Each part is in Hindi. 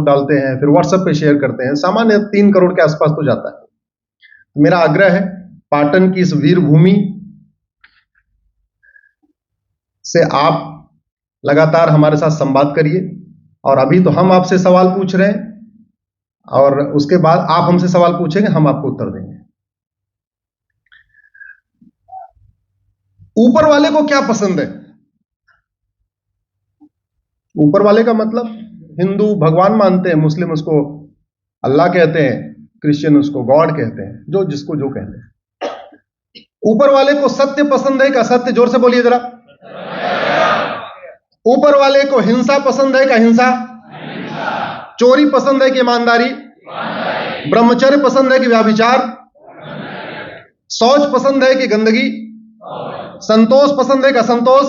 डालते हैं, फिर व्हाट्सएप पे शेयर करते हैं, सामान्य 3 करोड़ के आसपास तो जाता है। मेरा आग्रह है, पाटन की इस वीर भूमि से आप लगातार हमारे साथ संवाद करिए, और अभी तो हम आपसे सवाल पूछ रहे हैं, और उसके बाद आप हमसे सवाल पूछेंगे, हम आपको उत्तर देंगे। ऊपर वाले को क्या पसंद है? ऊपर वाले का मतलब हिंदू भगवान मानते हैं, मुस्लिम उसको अल्लाह कहते हैं, क्रिश्चियन उसको गॉड कहते हैं, जो जिसको जो कहते हैं। ऊपर वाले को सत्य पसंद है कि असत्य? जोर से बोलिए जरा। ऊपर वाले को हिंसा पसंद है कि अहिंसा? चोरी पसंद है कि ईमानदारी? ब्रह्मचर्य पसंद है कि व्याभिचार? शौच पसंद है कि गंदगी? संतोष पसंद है कि असंतोष?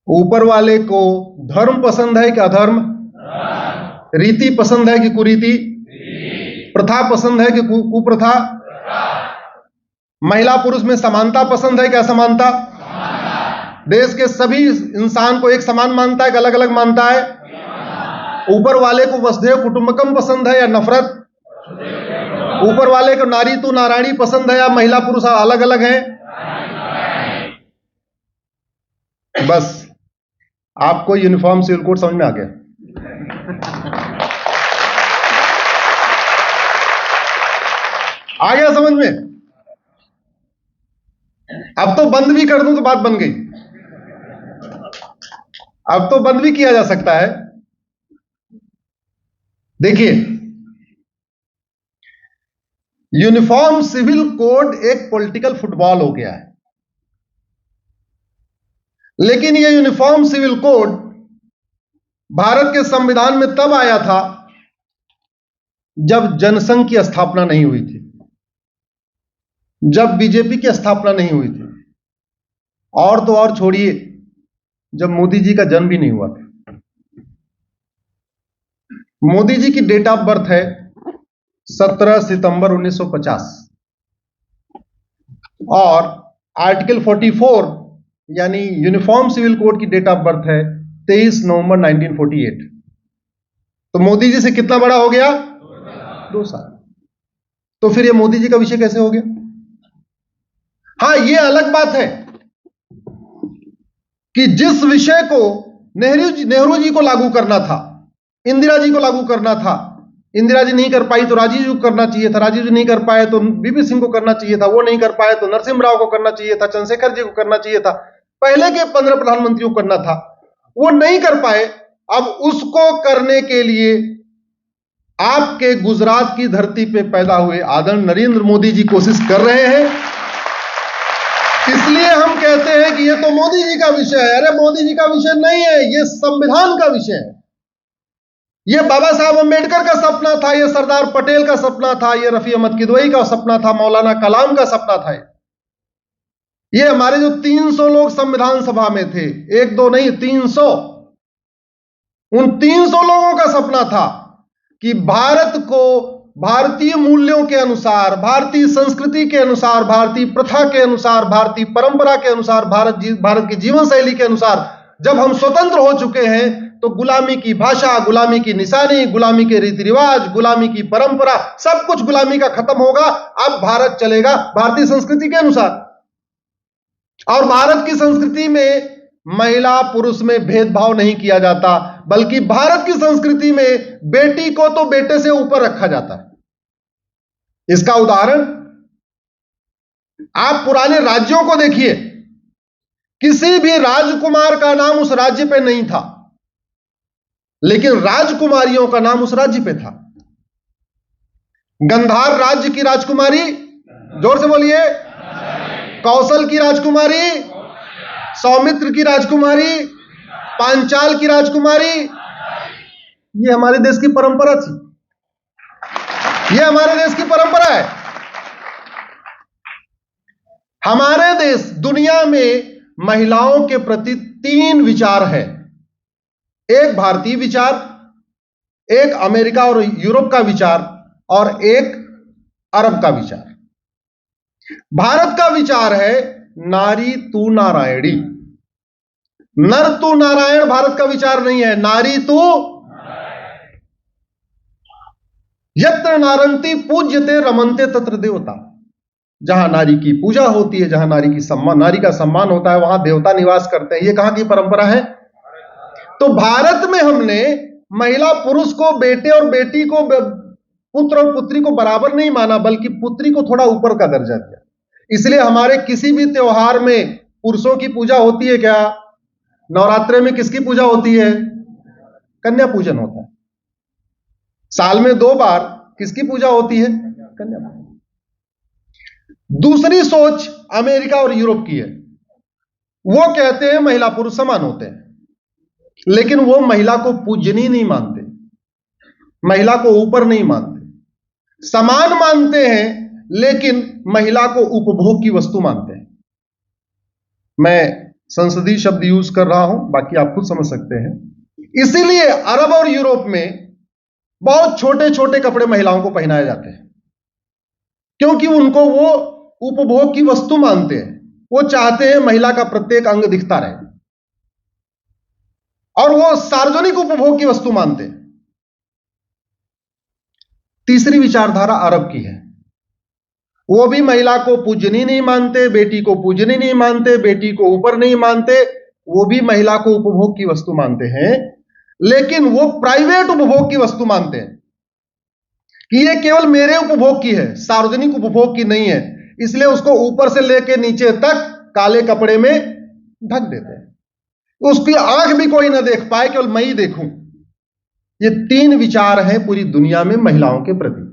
ऊपर वाले को धर्म पसंद है कि अधर्म? रीति पसंद है कि कुरीति? प्रथा पसंद है कि कुप्रथा? महिला पुरुष में समानता पसंद है कि असमानता? देश के सभी इंसान को एक समान मानता है कि अलग अलग मानता है? ऊपर वाले को वसुधैव कुटुंबकम पसंद है या नफरत? ऊपर वाले को नारी तू नारायणी पसंद है या महिला पुरुष अलग अलग हैं? बस आपको यूनिफॉर्म सिविल कोड समझ में आ गया। आ गया समझ में? अब तो बंद भी कर दूं तो बात बन गई। अब तो बंद भी किया जा सकता है। देखिए, यूनिफॉर्म सिविल कोड एक पॉलिटिकल फुटबॉल हो गया है, लेकिन यह यूनिफॉर्म सिविल कोड भारत के संविधान में तब आया था जब जनसंघ की स्थापना नहीं हुई थी, जब बीजेपी की स्थापना नहीं हुई थी, और तो और छोड़िए, जब मोदी जी का जन्म भी नहीं हुआ था। मोदी जी की डेट ऑफ बर्थ है 17 सितंबर 1950, और आर्टिकल 44 यानी यूनिफॉर्म सिविल कोड की डेट ऑफ बर्थ है 23 नवंबर 1948। तो मोदी जी से कितना बड़ा हो गया? 2 साल। तो फिर ये मोदी जी का विषय कैसे हो गया? हां, ये अलग बात है कि जिस विषय को नेहरू जी को लागू करना था, इंदिरा जी को लागू करना था, इंदिरा जी नहीं कर पाई तो राजीव जी को करना चाहिए था, राजीव जी नहीं कर पाए तो बीपी सिंह को करना चाहिए था, वो नहीं कर पाए तो नरसिम्हा राव को करना चाहिए था, चंद्रशेखर जी को करना चाहिए था, पहले के 15 प्रधानमंत्रियों को करना था, वो नहीं कर पाए। अब उसको करने के लिए आपके गुजरात की धरती पे पैदा हुए आदरणीय नरेंद्र मोदी जी कोशिश कर रहे हैं। इसलिए हम कहते हैं कि ये तो मोदी जी का विषय है। अरे मोदी जी का विषय नहीं है, ये संविधान का विषय है। ये बाबा साहब अम्बेडकर का सपना था, ये सरदार पटेल का सपना था, ये रफी अहमद किदवई का सपना था, मौलाना कलाम का सपना था। ये हमारे जो 300 लोग संविधान सभा में थे, 1-2 नहीं 300, उन 300 लोगों का सपना था कि भारत को भारतीय मूल्यों के अनुसार, भारतीय संस्कृति के अनुसार, भारतीय प्रथा के अनुसार, भारतीय परंपरा के अनुसार, भारत की जीवन शैली के अनुसार जब हम स्वतंत्र हो चुके हैं, तो गुलामी की भाषा, गुलामी की निशानी, गुलामी के रीति रिवाज, गुलामी की परंपरा, सब कुछ गुलामी का खत्म होगा। अब भारत चलेगा भारतीय संस्कृति के अनुसार। और भारत की संस्कृति में महिला पुरुष में भेदभाव नहीं किया जाता, बल्कि भारत की संस्कृति में बेटी को तो बेटे से ऊपर रखा जाता है। इसका उदाहरण आप पुराने राज्यों को देखिए, किसी भी राजकुमार का नाम उस राज्य पे नहीं था, लेकिन राजकुमारियों का नाम उस राज्य पे था। गंधार राज्य की राजकुमारी, जोर से बोलिए, कौशल की राजकुमारी, सौमित्र की राजकुमारी, पांचाल की राजकुमारी, ये हमारे देश की परंपरा थी। ये हमारे देश की परंपरा है। हमारे देश दुनिया में महिलाओं के प्रति 3 विचार है। एक भारतीय विचार, एक अमेरिका और यूरोप का विचार, और एक अरब का विचार। भारत का विचार है नारी तू नारायणी। नर तू नारायण भारत का विचार नहीं है, नारी तू यत्र नारंती पूज्यते रमनते तत्र देवता। जहां नारी की पूजा होती है, जहां नारी का सम्मान होता है, वहां देवता निवास करते हैं। ये कहां की परंपरा है? तो भारत में हमने महिला पुरुष को, बेटे और बेटी को, पुत्र और पुत्री को बराबर नहीं माना, बल्कि पुत्री को थोड़ा ऊपर का दर्जा दिया। इसलिए हमारे किसी भी त्योहार में पुरुषों की पूजा होती है क्या? नवरात्रे में किसकी पूजा होती है? कन्या पूजन होता है। साल में 2 बार किसकी पूजा होती है? कन्या पूजन। दूसरी सोच अमेरिका और यूरोप की है। वो कहते हैं महिला पुरुष समान होते हैं, लेकिन वो महिला को पूजनीय नहीं मानते, महिला को ऊपर नहीं मानते। समान मानते हैं, लेकिन महिला को उपभोग की वस्तु मानते हैं। मैं संसदीय शब्द यूज कर रहा हूं, बाकी आप खुद समझ सकते हैं। इसीलिए अरब और यूरोप में बहुत छोटे छोटे कपड़े महिलाओं को पहनाए जाते हैं, क्योंकि उनको वो उपभोग की वस्तु मानते हैं। वो चाहते हैं महिला का प्रत्येक अंग दिखता रहे, और वो सार्वजनिक उपभोग की वस्तु मानते हैं। तीसरी विचारधारा अरब की है। वो भी महिला को पूजनीय नहीं मानते, बेटी को पूजनीय नहीं मानते, बेटी को ऊपर नहीं मानते। वो भी महिला को उपभोग की वस्तु मानते हैं, लेकिन वो प्राइवेट उपभोग की वस्तु मानते हैं कि ये केवल मेरे उपभोग की है, सार्वजनिक उपभोग की नहीं है। इसलिए उसको ऊपर से लेकर नीचे तक काले कपड़े में ढक देते हैं, उसकी आंख भी कोई ना देख पाए, केवल मैं ही देखूं। ये 3 विचार हैं पूरी दुनिया में महिलाओं के प्रति।